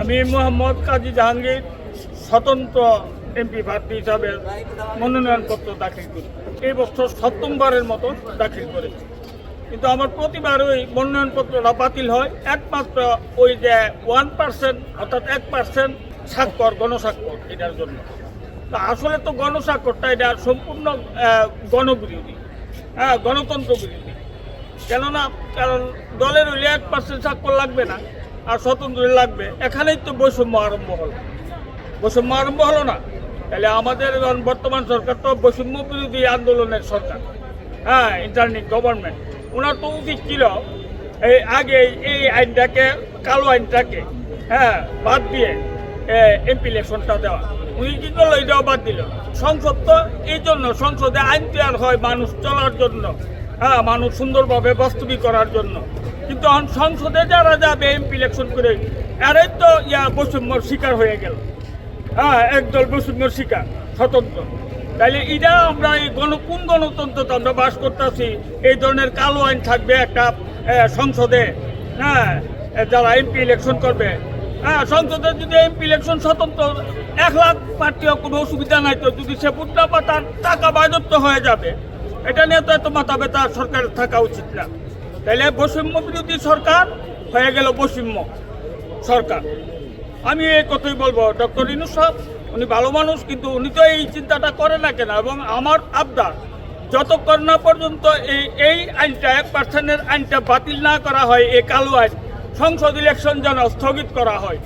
আমি মোহাম্মদ কাজী জাহাঙ্গীর স্বতন্ত্র এমপি প্রার্থী হিসাবে মনোনয়নপত্র দাখিল করি। এই বছর সপ্তমবারের মতো দাখিল করেছি, কিন্তু আমার প্রতিবার ওই মনোনয়নপত্রটা বাতিল হয় একমাত্র ওই যে 1% অর্থাৎ 1% স্বাক্ষর গণস্বাক্ষর এটার জন্য। তা আসলে তো গণস্বাক্ষরটা এটা সম্পূর্ণ গণবিরোধী, গণতন্ত্র বিরোধী। কেননা কারণ দলের হইলে 1% স্বাক্ষর লাগবে না, আর স্বতন্ত্র লাগবে। এখানেই তো বৈষম্য আরম্ভ হলো, বৈষম্য আরম্ভ হলো না। তাহলে আমাদের বর্তমান সরকার তো বৈষম্য বিরোধী আন্দোলনের সরকার, ইন্টারনেট গভর্নমেন্ট। ওনার তো উচিত ছিল এই আগে এই আইনটাকে, কালো আইনটাকে বাদ দিয়ে এমপি ইলেকশনটা দেওয়া। উনি কি করলো? এটাও বাদ দিল। সংসদ তো এই জন্য, সংসদে আইন তৈরি হয় মানুষ চলার জন্য, মানুষ সুন্দরভাবে বাস্তবিক করার জন্য। কিন্তু এখন সংসদে যারা যাবে এমপি ইলেকশন করে, এরাই তো বৈষম্যর শিকার হয়ে গেল। একদল বৈষম্যর শিকার, স্বতন্ত্র। তাইলে এটা আমরা এই কোন গণতন্ত্র আমরা বাস করতেছি? এই ধরনের কালো আইন থাকবে একটা সংসদে, যারা এমপি ইলেকশন করবে। সংসদে যদি এমপি ইলেকশন স্বতন্ত্র 1 লাখ প্রার্থীও কোনো অসুবিধা নাই, তো যদি সে পুটনা পাতার টাকা বাজপ্ত হয়ে যাবে, এটা নিয়ে তো এত মাথা ব্যথা সরকারের থাকা উচিত না। তাইলে বৈষম্য বিরোধী সরকার হয়ে গেল বৈষম্য সরকার। আমি এই কথাই বলবো, ডক্টর ইউনূস সাহেব উনি ভালো মানুষ, কিন্তু উনি তো এই চিন্তাটা করে না কেন? এবং আমার আবদার, যতক্ষণ না পর্যন্ত এই আইনটা 1% আইনটা বাতিল না করা হয়, এই কালো আইন, সংসদ ইলেকশন যেন স্থগিত করা হয়।